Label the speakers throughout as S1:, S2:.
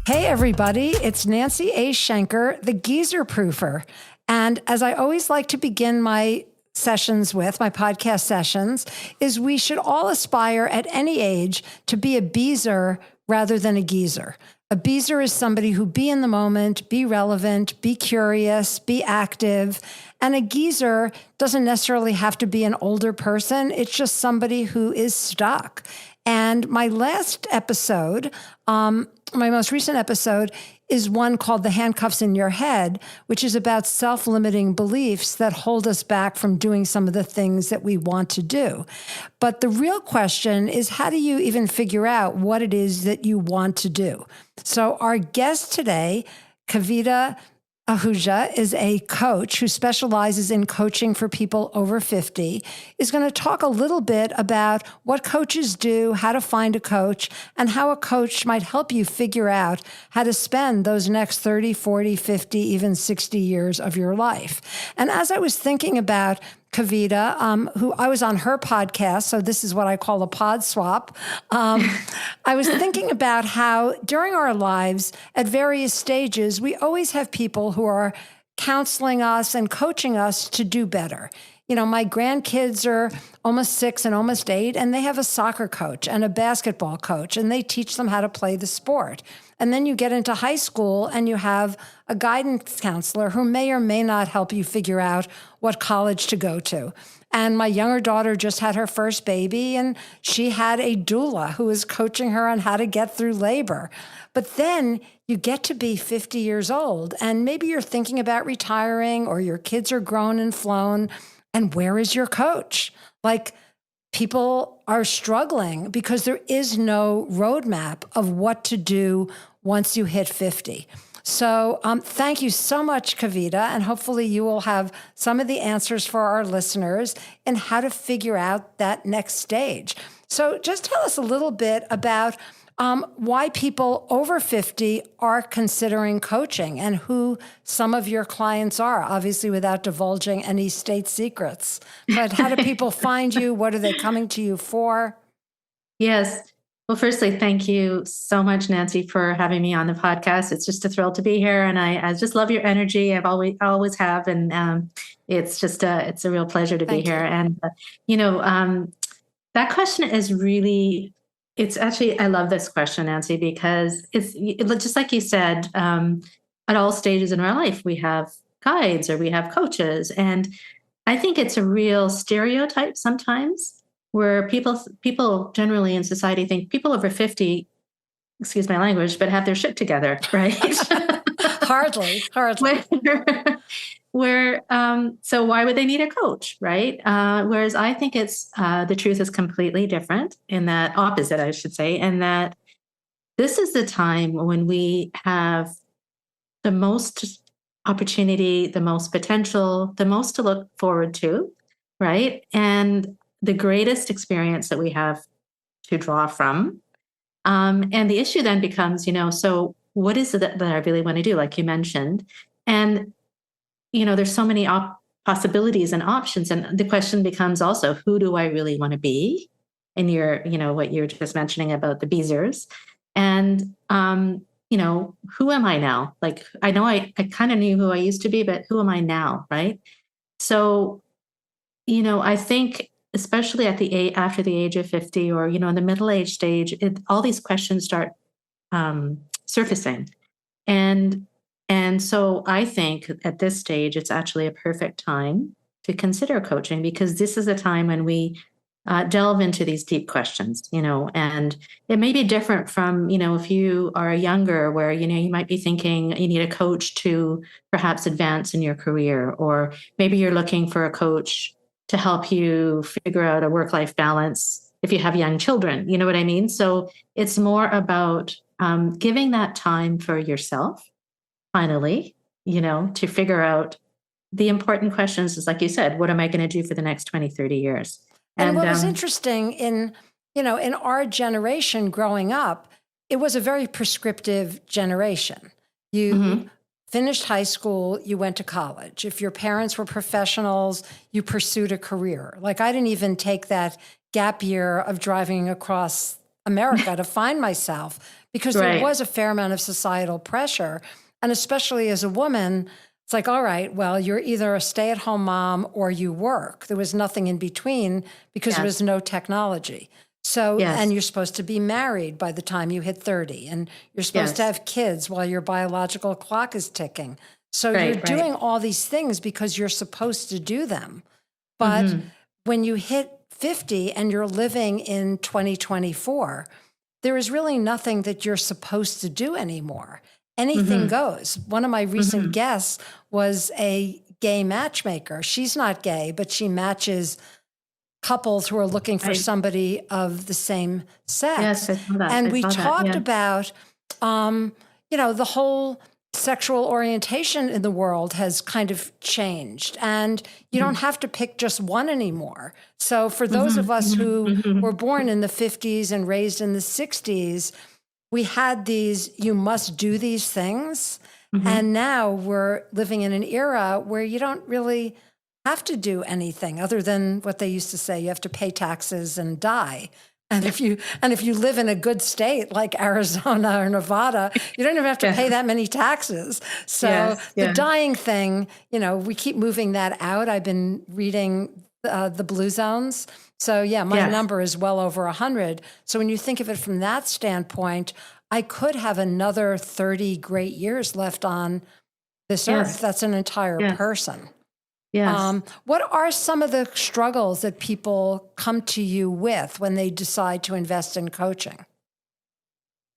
S1: Hey, everybody, it's Nancy A. Schenker, the geezerproofer. And as I always like to begin my sessions with, my podcast sessions, is we should all aspire at any age to be a beezer rather than a geezer. A beezer is somebody who be in the moment, be relevant, be curious, be active. And a geezer doesn't necessarily have to be an older person. It's just somebody who is stuck. And my last episode, my most recent episode, is one called The Handcuffs in Your Head, which is about self-limiting beliefs that hold us back from doing some of the things that we want to do. But the real question is, how do you even figure out what it is that you want to do? So our guest today, Kavita Ahuja, is a coach who specializes in coaching for people over 50, is going to talk a little bit about what coaches do, how to find a coach, and how a coach might help you figure out how to spend those next 30, 40, 50, even 60 years of your life. And as I was thinking about Kavita, who I was on her podcast, so this is what I call a pod swap. I was thinking about how during our lives at various stages, we always have people who are counseling us and coaching us to do better. You know, my grandkids are almost 6 and almost 8, and they have a soccer coach and a basketball coach, and they teach them how to play the sport. And then you get into high school and you have a guidance counselor who may or may not help you figure out what college to go to. And my younger daughter just had her first baby, and she had a doula who was coaching her on how to get through labor. But then you get to be 50 years old, and maybe you're thinking about retiring, or your kids are grown and flown. And where is your coach? Like, people are struggling because there is no roadmap of what to do once you hit 50. So thank you so much, Kavita, and hopefully you will have some of the answers for our listeners in how to figure out that next stage. So just tell us a little bit about why people over 50 are considering coaching and who some of your clients are, obviously without divulging any state secrets. But how do people find you? What are they coming to you for?
S2: Yes. Well, firstly, thank you so much, Nancy, for having me on the podcast. It's just a thrill to be here. And I just love your energy. I always have. And it's just it's a real pleasure to be here. And, that question is really... It's actually, I love this question, Nancy, because it's just like you said, at all stages in our life, we have guides or we have coaches. And I think it's a real stereotype sometimes where people generally in society think people over 50, excuse my language, but have their shit together, right?
S1: Hardly.
S2: So why would they need a coach, right? Whereas I think the truth is completely different, in that opposite, I should say, and that this is the time when we have the most opportunity, the most potential, the most to look forward to, right? And the greatest experience that we have to draw from. And the issue then becomes, so what is it that I really want to do, like you mentioned? And there's so many possibilities and options. And the question becomes also, who do I really want to be? And what you're just mentioning about the beezers. And, who am I now? Like, I know I kind of knew who I used to be, but who am I now? Right. So, I think especially after the age of 50 or, in the middle age stage, all these questions start surfacing. And so I think at this stage, it's actually a perfect time to consider coaching, because this is a time when we delve into these deep questions, and it may be different from, if you are younger, where, you might be thinking you need a coach to perhaps advance in your career, or maybe you're looking for a coach to help you figure out a work-life balance if you have young children, you know what I mean? So it's more about giving that time for yourself. Finally, to figure out the important questions is, like you said, what am I going to do for the next 20, 30 years?
S1: And what was interesting in our generation growing up, it was a very prescriptive generation. You finished high school, you went to college. If your parents were professionals, you pursued a career. Like, I didn't even take that gap year of driving across America to find myself, because there was a fair amount of societal pressure. And especially as a woman, it's like, all right, well, you're either a stay-at-home mom or you work. There was nothing in between because there was no technology. So, and you're supposed to be married by the time you hit 30, and you're supposed to have kids while your biological clock is ticking. So you're doing all these things because you're supposed to do them. But when you hit 50 and you're living in 2024, there is really nothing that you're supposed to do anymore. Anything goes. One of my recent guests was a gay matchmaker. She's not gay, but she matches couples who are looking for somebody of the same sex.
S2: Yes, I saw that.
S1: And we talked about, the whole sexual orientation in the world has kind of changed, and you don't have to pick just one anymore. So for those of us who were born in the 50s and raised in the 60s, we had these, you must do these things. And now we're living in an era where you don't really have to do anything other than what they used to say, you have to pay taxes and die. And if you live in a good state like Arizona or Nevada, you don't even have to pay that many taxes. So the dying thing, we keep moving that out. I've been reading the Blue Zones. So my number is well over 100. So when you think of it from that standpoint, I could have another 30 great years left on this earth. That's an entire person. Yes. What are some of the struggles that people come to you with when they decide to invest in coaching?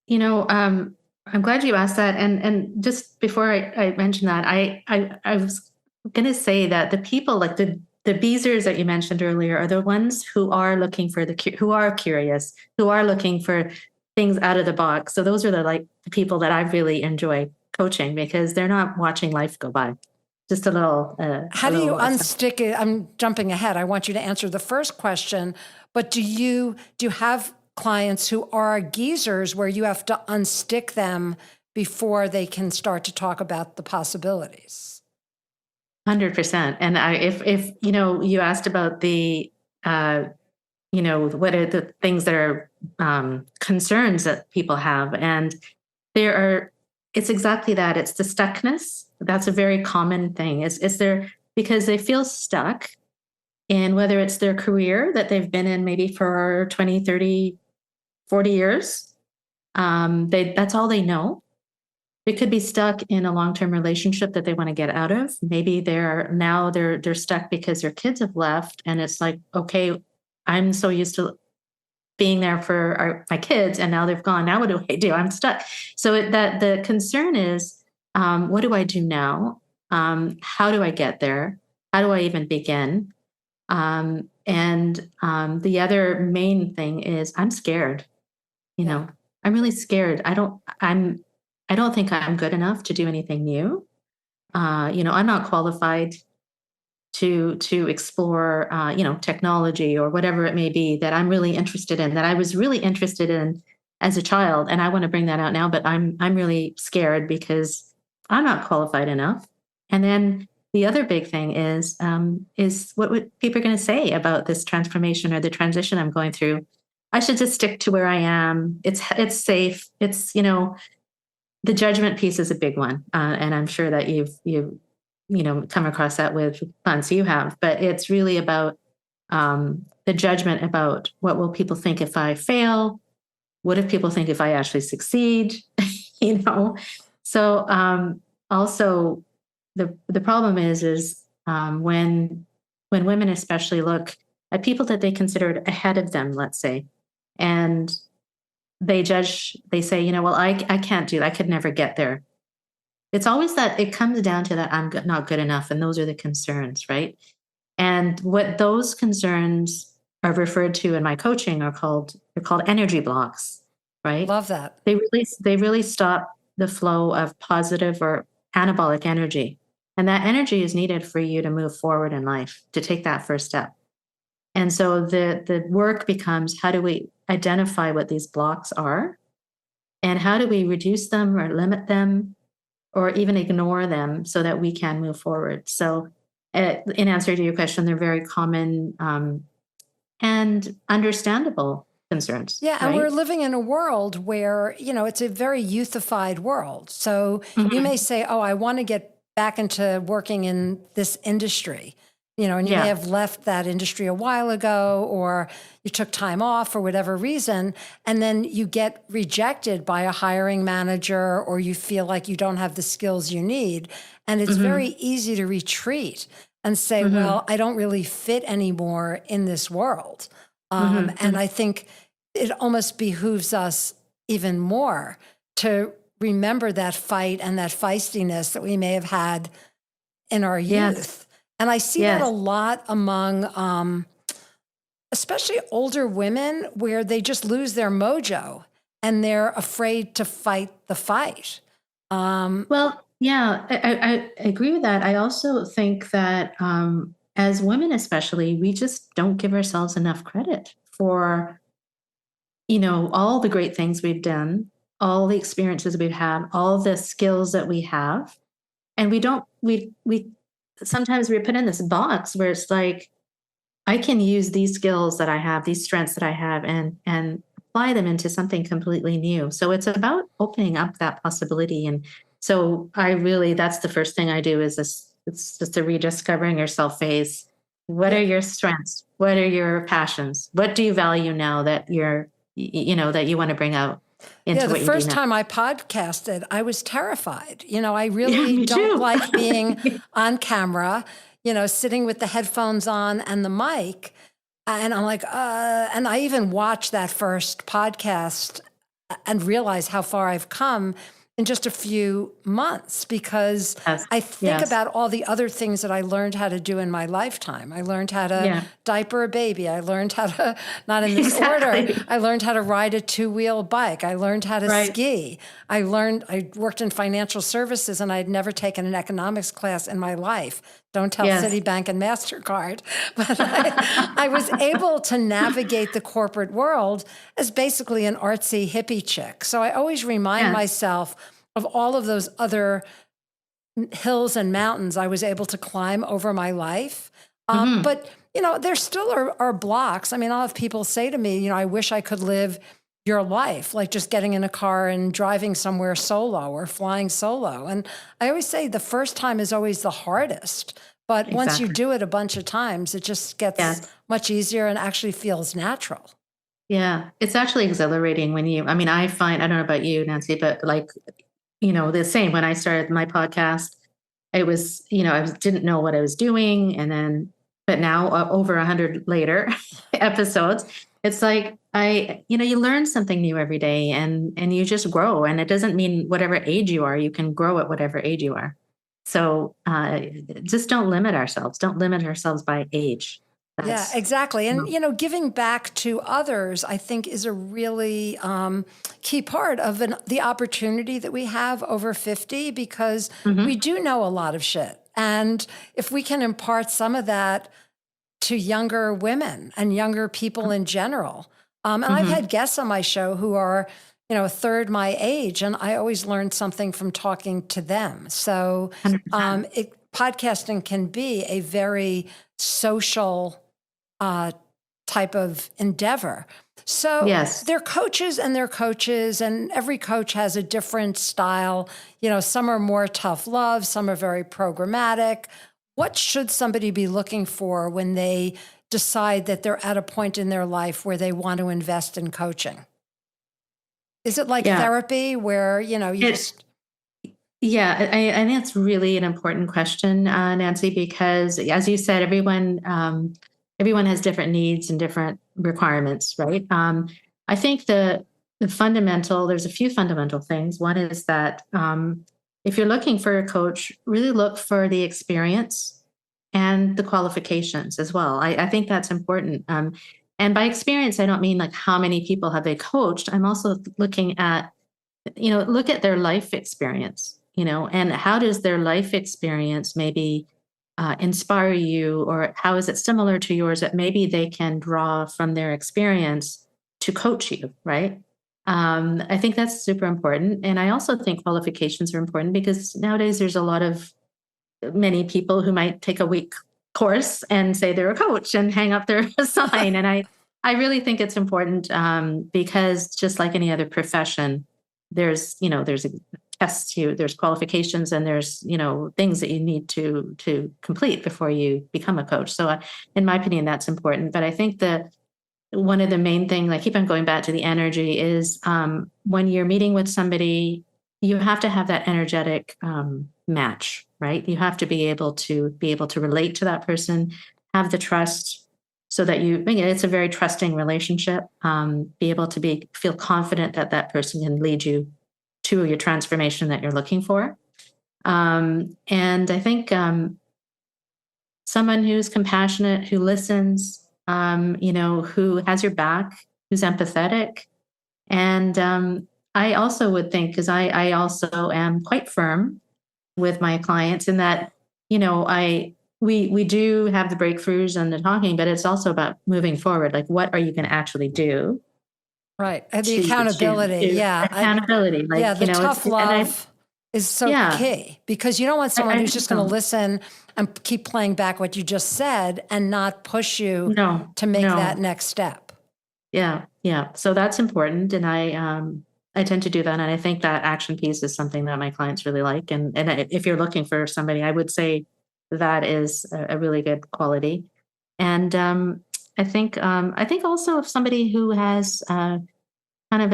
S2: I'm glad you asked that. And just before I mention that, I was going to say that the people like the Beezers that you mentioned earlier are the ones who are looking for who are curious, who are looking for things out of the box. So those are the people that I really enjoy coaching, because they're not watching life go by. Just a little.
S1: How do you unstick it? I'm jumping ahead. I want you to answer the first question, but do you have clients who are geezers where you have to unstick them before they can start to talk about the possibilities?
S2: 100%. And if you asked about the, what are the things that are concerns that people have, and it's exactly that. It's the stuckness. That's a very common thing. It's there because they feel stuck in whether it's their career that they've been in maybe for 20, 30, 40 years. That's all they know. They could be stuck in a long-term relationship that they want to get out of. Maybe they're stuck because their kids have left, and it's like, okay, I'm so used to being there for my kids, and now they've gone. Now what do I do? I'm stuck. So the concern is, what do I do now? How do I get there? How do I even begin? And the other main thing is I'm scared. I'm really scared. I don't think I'm good enough to do anything new. I'm not qualified to explore, technology or whatever it may be that I'm really interested in, that I was really interested in as a child. And I want to bring that out now, but I'm really scared because I'm not qualified enough. And then the other big thing is what would people are going to say about this transformation or the transition I'm going through? I should just stick to where I am. It's safe. It's, the judgment piece is a big one. And I'm sure that you've come across that with clients you have, but it's really about the judgment about what will people think if I fail? What if people think if I actually succeed? So also the problem is when women especially look at people that they considered ahead of them, let's say, and they judge, they say, well, I can't do that. I could never get there. It's always that it comes down to that I'm not good enough. And those are the concerns, right? And what those concerns are referred to in my coaching they're called energy blocks, right?
S1: Love that.
S2: They really stop the flow of positive or anabolic energy. And that energy is needed for you to move forward in life, to take that first step. And so the work becomes, how do we identify what these blocks are? And how do we reduce them or limit them or even ignore them so that we can move forward? So in answer to your question, they're very common and understandable. concerns.
S1: Yeah, and
S2: right?
S1: we're living in a world where, it's a very youthified world. So you may say, oh, I want to get back into working in this industry, and you may have left that industry a while ago, or you took time off for whatever reason, and then you get rejected by a hiring manager, or you feel like you don't have the skills you need. And it's very easy to retreat and say, well, I don't really fit anymore in this world. And I think it almost behooves us even more to remember that fight and that feistiness that we may have had in our youth. And I see that a lot among, especially older women, where they just lose their mojo and they're afraid to fight the fight.
S2: Well, yeah, I agree with that. I also think that as women, especially, we just don't give ourselves enough credit for, all the great things we've done, all the experiences we've had, all the skills that we have. And we sometimes we're put in this box where it's like, I can use these skills that I have, these strengths that I have, and apply them into something completely new. So it's about opening up that possibility. And so that's the first thing I do is this. It's just a rediscovering yourself phase. What are your strengths? What are your passions? What do you value now that that you want to bring out into what you do now?
S1: The first time I podcasted, I was terrified. I really don't like being on camera, sitting with the headphones on and the mic. And I'm like, and I even watched that first podcast and realized how far I've come in just a few months, because I think about all the other things that I learned how to do in my lifetime. I learned how to diaper a baby. I learned how to, not in this order, I learned how to ride a 2-wheel bike. I learned how to ski. I worked in financial services, and I'd never taken an economics class in my life. Don't tell Citibank and MasterCard. But I was able to navigate the corporate world as basically an artsy hippie chick. So I always remind myself of all of those other hills and mountains I was able to climb over my life. But, there still are blocks. I mean, I'll have people say to me, I wish I could live your life, like just getting in a car and driving somewhere solo or flying solo. And I always say the first time is always the hardest, but once you do it a bunch of times, it just gets much easier and actually feels natural.
S2: Yeah, it's actually exhilarating I find, I don't know about you, Nancy, but the same when I started my podcast, it was, I didn't know what I was doing. But now over 100 later episodes, it's like, you learn something new every day and you just grow. And it doesn't mean whatever age you are, you can grow at whatever age you are. So just don't limit ourselves. Don't limit ourselves by age.
S1: Yeah, exactly. And, giving back to others, I think, is a really key part of the opportunity that we have over 50, because we do know a lot of shit. And if we can impart some of that to younger women and younger people in general. And I've had guests on my show who are, a third my age, and I always learn something from talking to them. So podcasting can be a very social type of endeavor. So they're coaches, and every coach has a different style. Some are more tough love, some are very programmatic. What should somebody be looking for when they decide that they're at a point in their life where they want to invest in coaching? Is it like therapy where, just...
S2: Yeah, I think that's really an important question, Nancy, because as you said, everyone has different needs and different requirements, right? I think there's a few fundamental things. One is that if you're looking for a coach, really look for the experience and the qualifications as well. I think that's important. And by experience, I don't mean like how many people have they coached. I'm also looking at, look at their life experience, and how does their life experience maybe inspire you, or how is it similar to yours that maybe they can draw from their experience to coach you, right? I think that's super important. And I also think qualifications are important, because nowadays there's many people who might take a week course and say they're a coach and hang up their sign. And I really think it's important because just like any other profession, there's a tests there's qualifications and there's, things that you need to complete before you become a coach. So in my opinion, that's important. But I think that one of the main things, I keep on going back to the energy, is when you're meeting with somebody, you have to have that energetic match, right? You have to be able to relate to that person, have the trust, so that it's a very trusting relationship. Be able to feel confident that that person can lead you to your transformation that you're looking for. And I think someone who's compassionate, who listens, who has your back, who's empathetic. And I also would think, because I also am quite firm with my clients in that, we do have the breakthroughs and the talking, but it's also about moving forward. Like, what are you going to actually do?
S1: Right. And the accountability. Yeah.
S2: Accountability.
S1: The tough love is so key, because you don't want someone who's just going to listen and keep playing back what you just said and not push you to make that next step.
S2: Yeah. Yeah. So that's important. And I tend to do that. And I think that action piece is something that my clients really like. And if you're looking for somebody, I would say that is a really good quality. And I think also if somebody who has kind of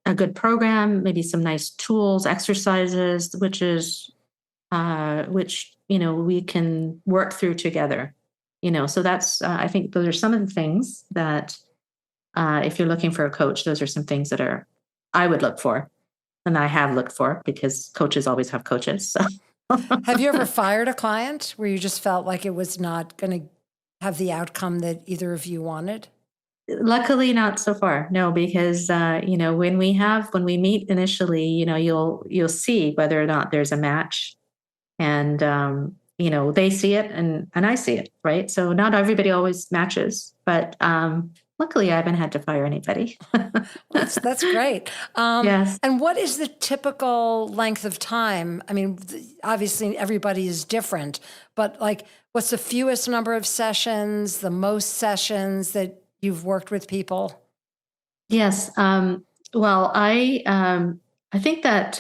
S2: a good program, maybe some nice tools, exercises, which we can work through together. So that's I think those are some of the things that if you're looking for a coach, those are some things that I would look for, and I have looked for, because coaches always have coaches. So.
S1: Have you ever fired a client where you just felt like it was not going to have the outcome that either of you wanted?
S2: Luckily, not so far. No, because when we meet initially, you'll see whether or not there's a match, and they see it and I see it, right? So not everybody always matches, but luckily I haven't had to fire anybody.
S1: That's great.
S2: Yes.
S1: And what is the typical length of time? I mean, obviously everybody is different, but like, what's the fewest number of sessions, the most sessions that you've worked with people?
S2: Yes. Well, I think that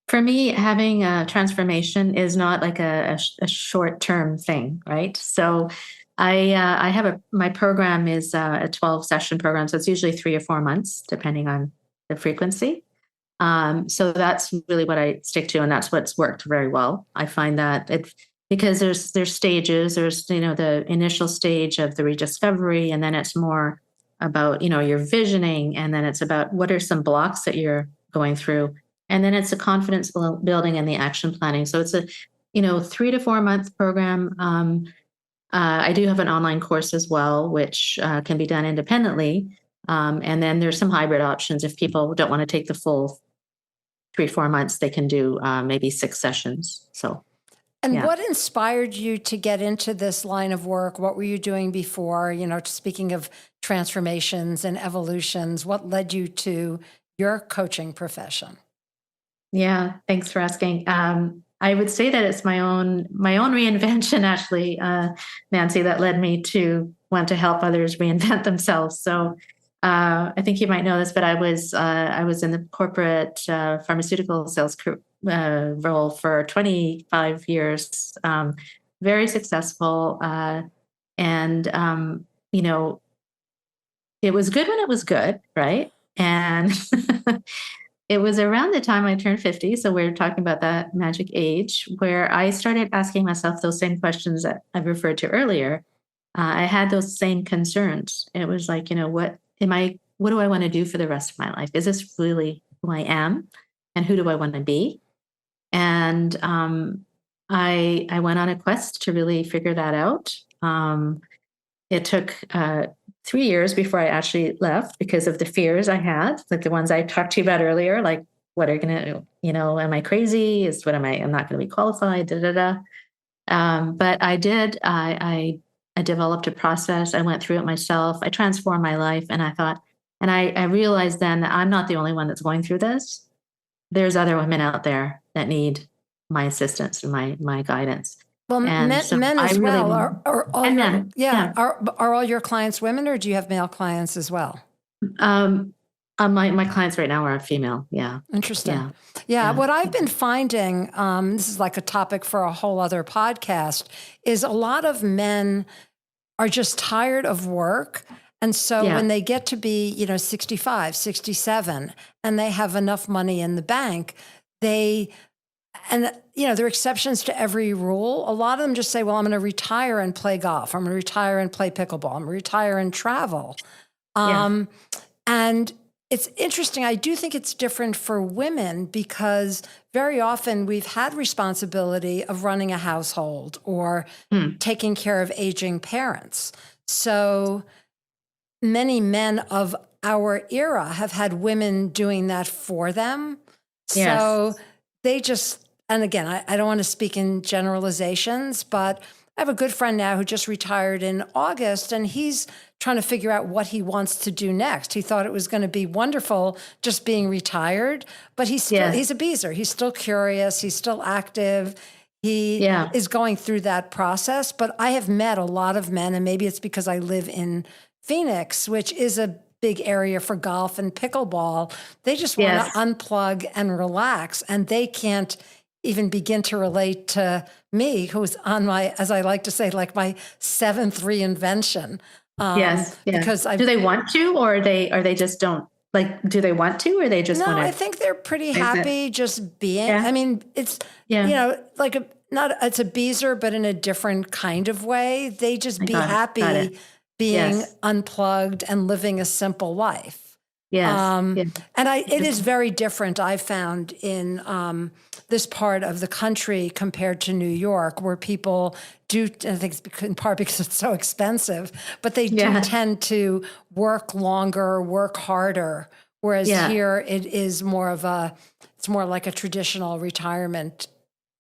S2: for me, having a transformation is not like a short-term thing, right? So I have my program is a 12-session program. So it's usually 3 or 4 months, depending on the frequency. So that's really what I stick to. And that's what's worked very well. I find that because there's stages, there's, the initial stage of the rediscovery, and then it's more about, your visioning. And then it's about what are some blocks that you're going through. And then it's a confidence building and the action planning. So it's a, 3 to 4 month program. I do have an online course as well, which can be done independently. And then there's some hybrid options. If people don't want to take the full 3-4 months, they can do maybe 6 sessions. So.
S1: And what inspired you to get into this line of work? What were you doing before? Speaking of transformations and evolutions, what led you to your coaching profession?
S2: Yeah, thanks for asking. I would say that it's my own reinvention, actually, Nancy, that led me to want to help others reinvent themselves. So I think you might know this, but I was in the corporate pharmaceutical sales role for 25 years, very successful, and it was good when it was good, right? And it was around the time I turned 50. So we're talking about that magic age where I started asking myself those same questions that I referred to earlier. I had those same concerns. It was like, what do I want to do for the rest of my life? Is this really who I am? And who do I want to be? And I went on a quest to really figure that out. It took 3 years before I actually left because of the fears I had, like the ones I talked to you about earlier, like what are going to, am I crazy? I'm not going to be qualified, but I did, I developed a process. I went through it myself. I transformed my life, and I thought, and I realized then that I'm not the only one that's going through this. There's other women out there that need my assistance and my guidance.
S1: Well,
S2: And so
S1: men
S2: I
S1: as
S2: really,
S1: well. Are all
S2: and
S1: your,
S2: men,
S1: yeah,
S2: yeah.
S1: are all your clients women, or do you have male clients as well?
S2: Um, my clients right now are female. Yeah.
S1: Interesting.
S2: Yeah.
S1: Yeah.
S2: Yeah.
S1: What I've been finding, this is like a topic for a whole other podcast, is a lot of men are just tired of work. And so
S2: Yeah.
S1: when they get to be, 65, 67, and they have enough money in the bank, they, and there are exceptions to every rule. A lot of them just say, well, I'm going to retire and play golf. I'm going to retire and play pickleball. I'm going to retire and travel.
S2: Yeah.
S1: And it's interesting. I do think it's different for women because very often we've had responsibility of running a household or taking care of aging parents. So many men of our era have had women doing that for them.
S2: Yes.
S1: So they just, and again, I don't want to speak in generalizations, but I have a good friend now who just retired in August, and he's trying to figure out what he wants to do next. He thought it was going to be wonderful just being retired, but he's a beezer. He's still curious. He's still active. He is going through that process. But I have met a lot of men, and maybe it's because I live in Phoenix, which is a big area for golf and pickleball. They just want to unplug and relax, and they can't even begin to relate to me, who's on my, as I like to say, like my seventh reinvention. Because
S2: do they want to, or are they just don't like? Do they want to, or they just want to?
S1: I think they're pretty happy just being.
S2: Yeah.
S1: I mean, it's like it's a beezer, but in a different kind of way. They just be happy being unplugged and living a simple life.
S2: Yes.
S1: And it is very different, I've found, in this part of the country compared to New York, where people do, I think it's in part because it's so expensive, but they do tend to work longer, work harder. Whereas here it is it's more like a traditional retirement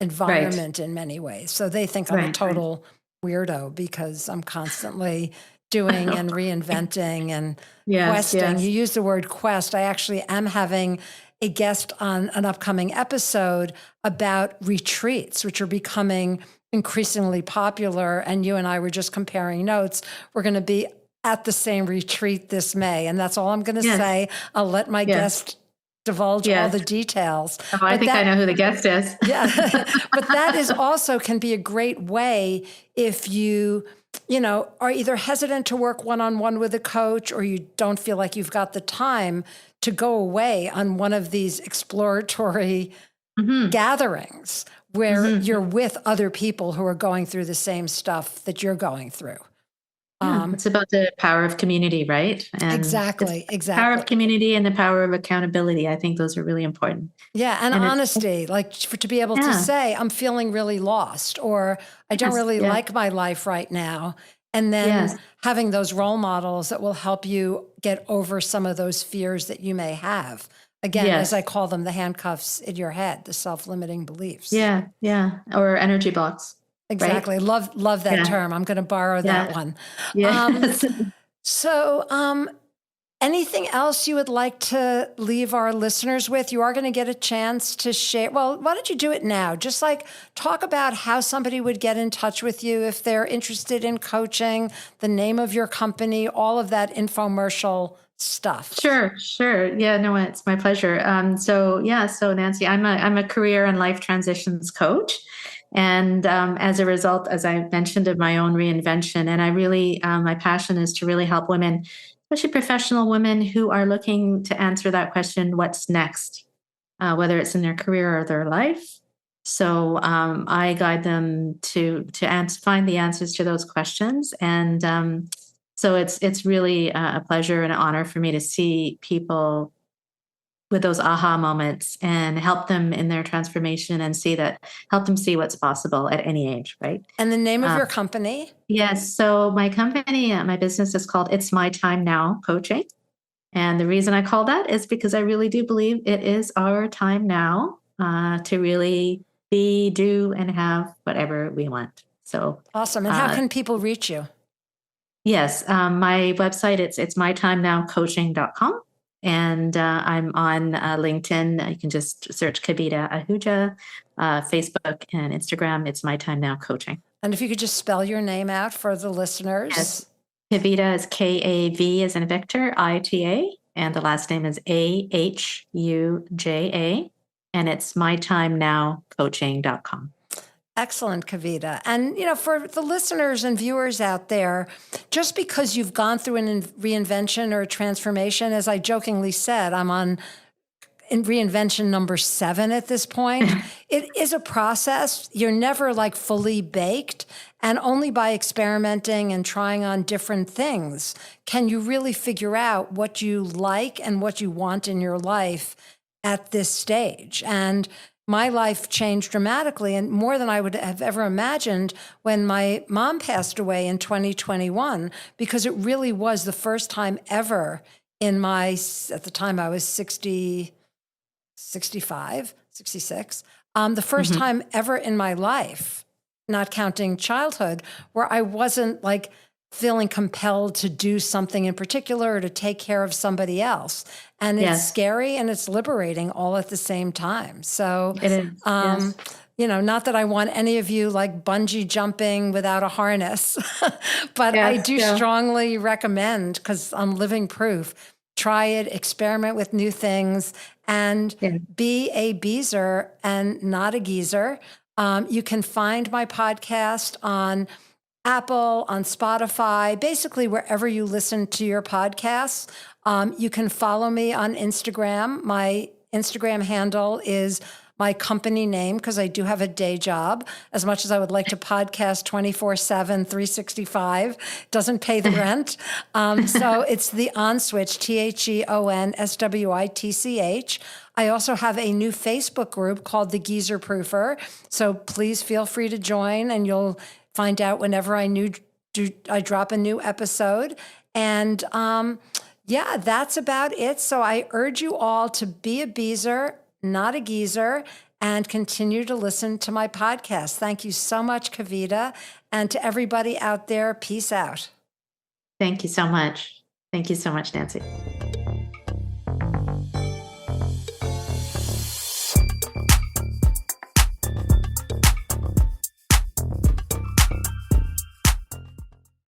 S1: environment in many ways. So they think I'm a total weirdo because I'm constantly doing and reinventing and questing.
S2: Yes.
S1: You use the word quest. I actually am having a guest on an upcoming episode about retreats, which are becoming increasingly popular. And you and I were just comparing notes. We're going to be at the same retreat this May. And that's all I'm going to say. I'll let my guest divulge all the details.
S2: Oh, I think I know who the guest is.
S1: But that is also can be a great way if you are either hesitant to work one-on-one with a coach, or you don't feel like you've got the time to go away on one of these exploratory gatherings where you're with other people who are going through the same stuff that you're going through.
S2: It's about the power of community, right? And
S1: exactly.
S2: Power of community and the power of accountability. I think those are really important.
S1: Yeah. And honesty, like to be able to say, I'm feeling really lost, or I don't really like my life right now. And then having those role models that will help you get over some of those fears that you may have. Again, as I call them, the handcuffs in your head, the self-limiting beliefs.
S2: Yeah. Or energy blocks.
S1: Exactly.
S2: Right?
S1: Love that term. I'm going to borrow that one.
S2: Yes.
S1: So anything else you would like to leave our listeners with? You are going to get a chance to share. Well, why don't you do it now? Just like talk about how somebody would get in touch with you if they're interested in coaching, the name of your company, all of that infomercial stuff.
S2: Sure. Yeah, no, it's my pleasure. So Nancy, I'm a career and life transitions coach. And as a result, as I mentioned, of my own reinvention, and I really, my passion is to really help women, especially professional women who are looking to answer that question, what's next, whether it's in their career or their life. So I guide them to find the answers to those questions. And so it's really a pleasure and an honor for me to see people with those aha moments and help them in their transformation and help them see what's possible at any age, right?
S1: And the name of your company?
S2: Yes. So my company, my business is called It's My Time Now Coaching. And the reason I call that is because I really do believe it is our time now to really be, do, and have whatever we want. So
S1: awesome. And how can people reach you?
S2: Yes. My website, it's mytimenowcoaching.com. And I'm on LinkedIn. You can just search Kavita Ahuja. Facebook and Instagram, it's My Time Now Coaching.
S1: And if you could just spell your name out for the listeners.
S2: Yes. Kavita is Kav as in Victor, Ita, and the last name is Ahuja, and it's mytimenowcoaching.com.
S1: Excellent, Kavita. And, for the listeners and viewers out there, just because you've gone through a reinvention or a transformation, as I jokingly said, I'm on reinvention number 7 at this point. It is a process. You're never fully baked. And only by experimenting and trying on different things can you really figure out what you like and what you want in your life at this stage. And my life changed dramatically and more than I would have ever imagined when my mom passed away in 2021, because it really was the first time ever at the time I was 65, 66, the first time ever in my life, not counting childhood, where I wasn't feeling compelled to do something in particular or to take care of somebody else. And it's scary and it's liberating all at the same time. So,
S2: it is.
S1: Not that I want any of you bungee jumping without a harness, but I do strongly recommend, because I'm living proof, try it, experiment with new things, and be a beezer and not a geezer. You can find my podcast on Apple, on Spotify, basically wherever you listen to your podcasts. You can follow me on Instagram. My Instagram handle is my company name, because I do have a day job. As much as I would like to podcast 24/7, 365, doesn't pay the rent. So it's the OnSwitch, TheonSwitch. I also have a new Facebook group called The Geezer Proofer. So please feel free to join, and you'll find out whenever I drop a new episode. And that's about it. So I urge you all to be a beezer, not a geezer, and continue to listen to my podcast. Thank you so much, Kavita. And to everybody out there, peace out.
S2: Thank you so much. Thank you so much, Nancy.